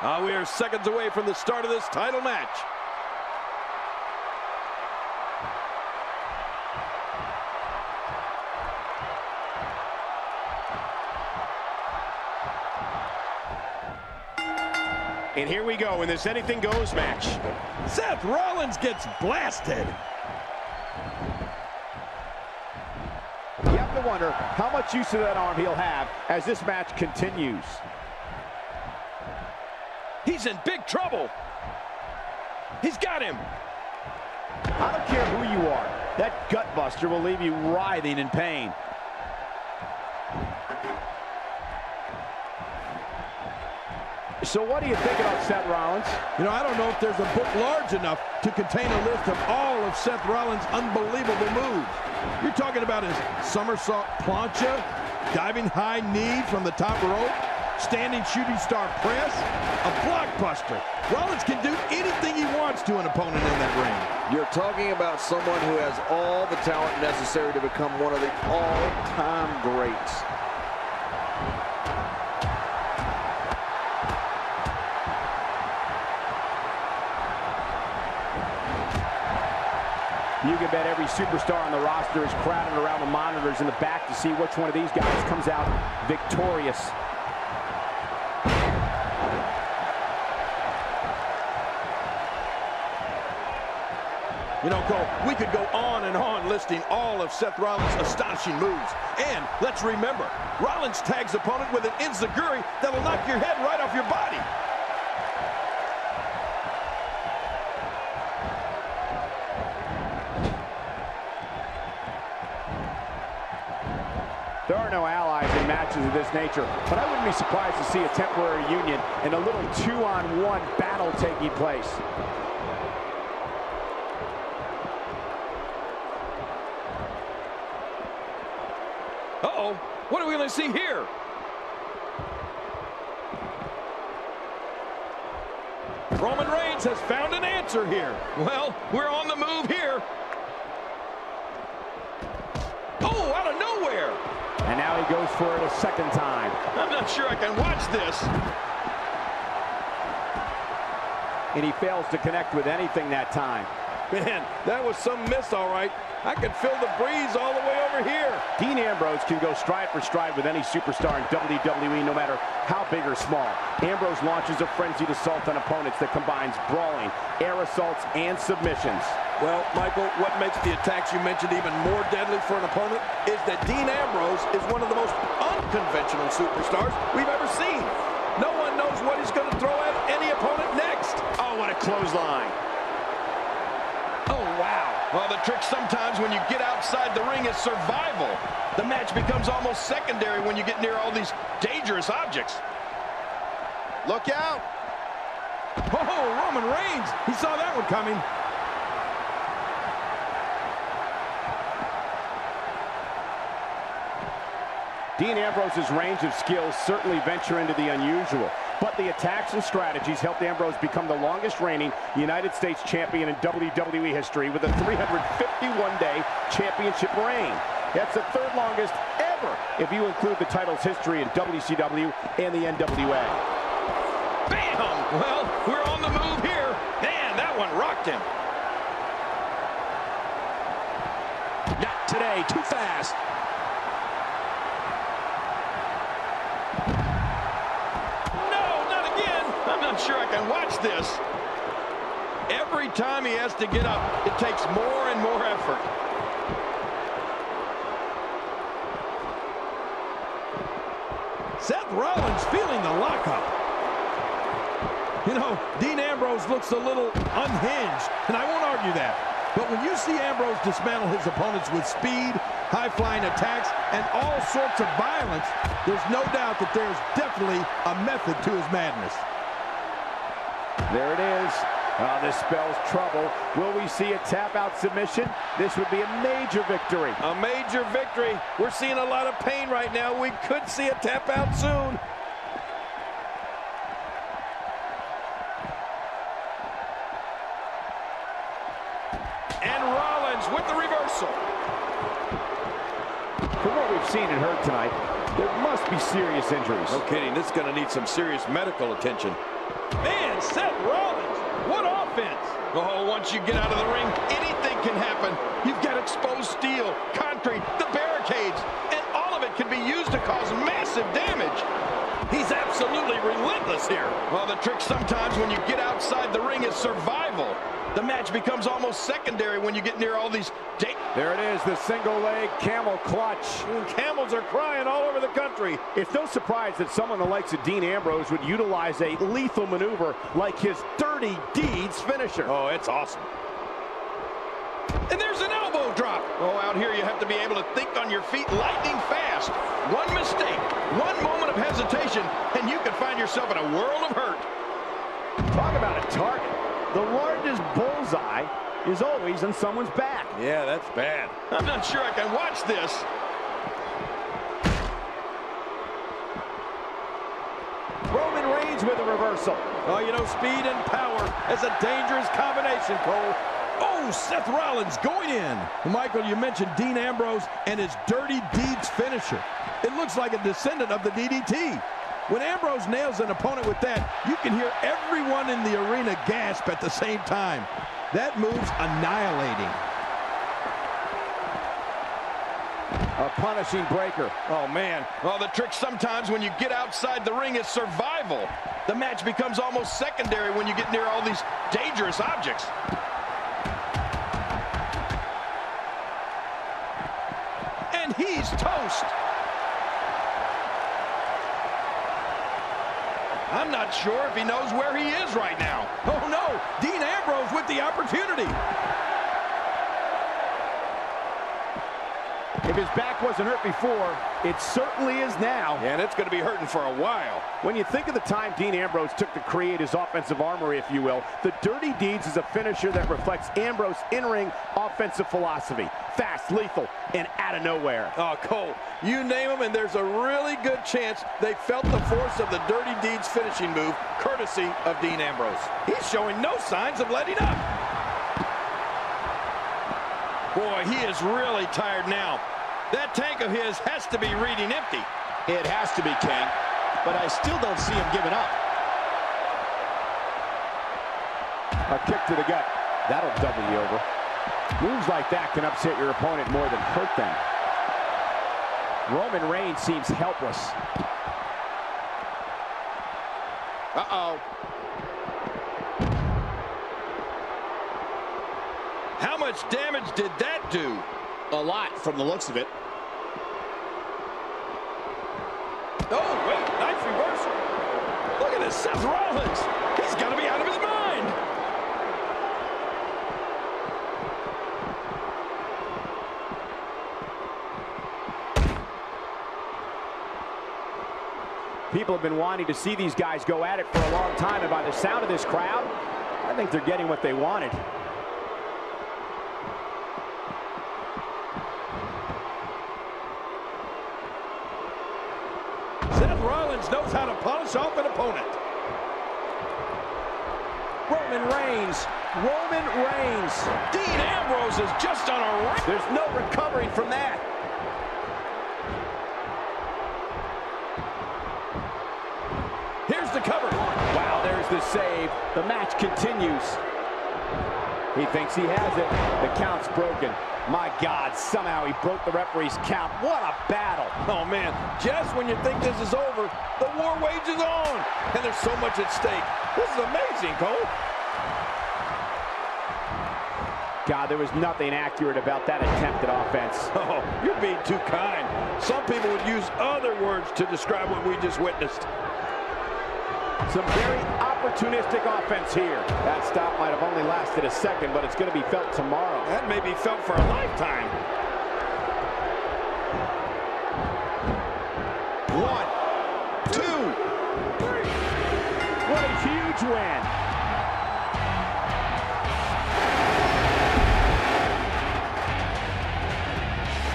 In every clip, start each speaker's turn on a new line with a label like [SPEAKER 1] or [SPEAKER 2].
[SPEAKER 1] We are seconds away from the start of this title match.
[SPEAKER 2] And here we go in this anything goes match.
[SPEAKER 1] Seth Rollins gets blasted.
[SPEAKER 2] You have to wonder how much use of that arm he'll have as this match continues.
[SPEAKER 1] He's in big trouble. He's got him.
[SPEAKER 2] I don't care who you are. That gut buster will leave you writhing in pain. So what do you think about Seth Rollins?
[SPEAKER 1] You know, I don't know if there's a book large enough to contain a list of all of Seth Rollins' unbelievable moves. You're talking about his somersault plancha, diving high knee from the top rope, standing shooting star press, a blockbuster. Rollins can do anything he wants to an opponent in that ring.
[SPEAKER 3] You're talking about someone who has all the talent necessary to become one of the all-time greats.
[SPEAKER 2] You can bet every superstar on the roster is crowded around the monitors in the back to see which one of these guys comes out victorious.
[SPEAKER 1] You know, Cole, we could go on and on listing all of Seth Rollins' astonishing moves. And let's remember, Rollins tags opponent with an enziguri that will knock your head right off your body.
[SPEAKER 2] There are no allies in matches of this nature, but I wouldn't be surprised to see a temporary union and a little two-on-one battle taking place.
[SPEAKER 1] Uh-oh, what are we going to see here? Roman Reigns has found an answer here. Well, we're on the move here. Oh, out of nowhere.
[SPEAKER 2] And now he goes for it a second time.
[SPEAKER 1] I'm not sure I can watch this.
[SPEAKER 2] And he fails to connect with anything that time.
[SPEAKER 1] Man, that was some miss, all right. I can feel the breeze all the way over here.
[SPEAKER 2] Dean Ambrose can go stride for stride with any superstar in WWE, no matter how big or small. Ambrose launches a frenzied assault on opponents that combines brawling, air assaults, and submissions.
[SPEAKER 1] Well, Michael, what makes the attacks you mentioned even more deadly for an opponent is that Dean Ambrose is one of the most unconventional superstars we've ever seen. No one knows what he's going to throw at any opponent next.
[SPEAKER 2] Oh, what a clothesline.
[SPEAKER 1] Oh, wow. Well, the trick sometimes when you get outside the ring is survival. The match becomes almost secondary when you get near all these dangerous objects.
[SPEAKER 3] Look out!
[SPEAKER 1] Oh, Roman Reigns. He saw that one coming.
[SPEAKER 2] Dean Ambrose's range of skills certainly venture into the unusual, but the attacks and strategies helped Ambrose become the longest reigning United States champion in WWE history with a 351-day championship reign. That's the third longest ever if you include the title's history in WCW and the NWA.
[SPEAKER 1] Bam! Well, we're on the move here. Man, that one rocked him.
[SPEAKER 2] Not today, too fast.
[SPEAKER 1] I'm not sure I can watch this. Every time he has to get up, it takes more and more effort. Seth Rollins feeling the lockup. You know, Dean Ambrose looks a little unhinged, and I won't argue that. But when you see Ambrose dismantle his opponents with speed, high-flying attacks, and all sorts of violence, there's no doubt that there's definitely a method to his madness.
[SPEAKER 2] There it is. Oh, this spells trouble. Will we see a tap-out submission? This would be a major victory.
[SPEAKER 1] A major victory. We're seeing a lot of pain right now. We could see a tap-out soon. And Rollins with the reversal.
[SPEAKER 2] From what we've seen and heard tonight, there must be serious injuries.
[SPEAKER 1] No kidding. This is going to need some serious medical attention. Man, Seth Rollins, what offense! Oh, once you get out of the ring, anything can happen. You've got exposed steel, concrete, the barricades, and all of it can be used to cause massive damage. He's absolutely relentless here. Well, the trick sometimes when you get outside the ring is survival. The match becomes almost secondary when you get near all these...
[SPEAKER 2] There it is, the single leg camel clutch.
[SPEAKER 1] Camels are crying all over the country.
[SPEAKER 2] It's no surprise that someone the likes of Dean Ambrose would utilize a lethal maneuver like his Dirty Deeds finisher.
[SPEAKER 1] Oh, it's awesome. And there's an elbow drop. Oh, out here you have to be able to think on your feet lightning fast. One mistake, one moment of hesitation, and you could find yourself in a world of hurt.
[SPEAKER 2] Talk about a target. The largest bullseye is always in someone's back.
[SPEAKER 1] Yeah, that's bad. I'm not sure I can watch this.
[SPEAKER 2] Roman Reigns with a reversal.
[SPEAKER 1] Oh, you know, speed and power is a dangerous combination, Cole. Oh, Seth Rollins going in. Michael, you mentioned Dean Ambrose and his Dirty Deeds finisher. It looks like a descendant of the DDT. When Ambrose nails an opponent with that, you can hear everyone in the arena gasp at the same time. That move's annihilating.
[SPEAKER 2] A punishing breaker.
[SPEAKER 1] Oh, man. Well, the trick sometimes when you get outside the ring is survival. The match becomes almost secondary when you get near all these dangerous objects. And he's toast. I'm not sure if he knows where he is right now. Oh, no. Dean Ambrose with the opportunity.
[SPEAKER 2] If his back wasn't hurt before, it certainly is now.
[SPEAKER 1] And it's going to be hurting for a while.
[SPEAKER 2] When you think of the time Dean Ambrose took to create his offensive armory, if you will, the Dirty Deeds is a finisher that reflects Ambrose's in-ring offensive philosophy. Fast, lethal, and out of nowhere.
[SPEAKER 1] Oh, Cole, you name them, and there's a really good chance they felt the force of the Dirty Deeds finishing move, courtesy of Dean Ambrose. He's showing no signs of letting up. Boy, he is really tired now. That tank of his has to be reading empty.
[SPEAKER 4] It has to be, King, but I still don't see him giving up.
[SPEAKER 2] A kick to the gut. That'll double you over. Moves like that can upset your opponent more than hurt them. Roman Reigns seems helpless.
[SPEAKER 3] Uh-oh.
[SPEAKER 1] How much damage did that do?
[SPEAKER 4] A lot from the looks of it.
[SPEAKER 1] Oh, wait, nice reversal. Look at this, Seth Rollins. He's got to be out of his mind.
[SPEAKER 2] People have been wanting to see these guys go at it for a long time, and by the sound of this crowd, I think they're getting what they wanted.
[SPEAKER 1] Seth Rollins knows how to polish off an opponent.
[SPEAKER 2] Roman Reigns. Roman Reigns.
[SPEAKER 1] Dean Ambrose is just on a run.
[SPEAKER 2] There's no recovering from that.
[SPEAKER 1] Here's the cover.
[SPEAKER 2] Wow, there's the save. The match continues. He thinks he has it. The count's broken. My God, somehow he broke the referee's count. What a battle.
[SPEAKER 1] Oh, man, just when you think this is over, the war wages on. And there's so much at stake. This is amazing, Cole.
[SPEAKER 2] God, there was nothing accurate about that attempted offense.
[SPEAKER 1] Oh, you're being too kind. Some people would use other words to describe what we just witnessed.
[SPEAKER 2] Some very opportunistic offense here. That stop might have only lasted a second, but it's going to be felt tomorrow.
[SPEAKER 1] That may be felt for a lifetime.
[SPEAKER 3] 1, 2, 3.
[SPEAKER 2] What a huge win.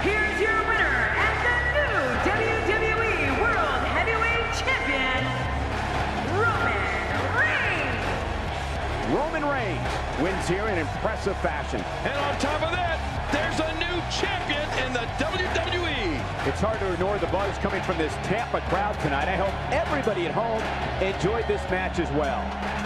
[SPEAKER 5] Here's your winner and the new WWE World Heavyweight Champion,
[SPEAKER 2] Roman Reigns wins here in impressive fashion.
[SPEAKER 1] And on top of that, there's a new champion in the WWE.
[SPEAKER 2] It's hard to ignore the buzz coming from this Tampa crowd tonight. I hope everybody at home enjoyed this match as well.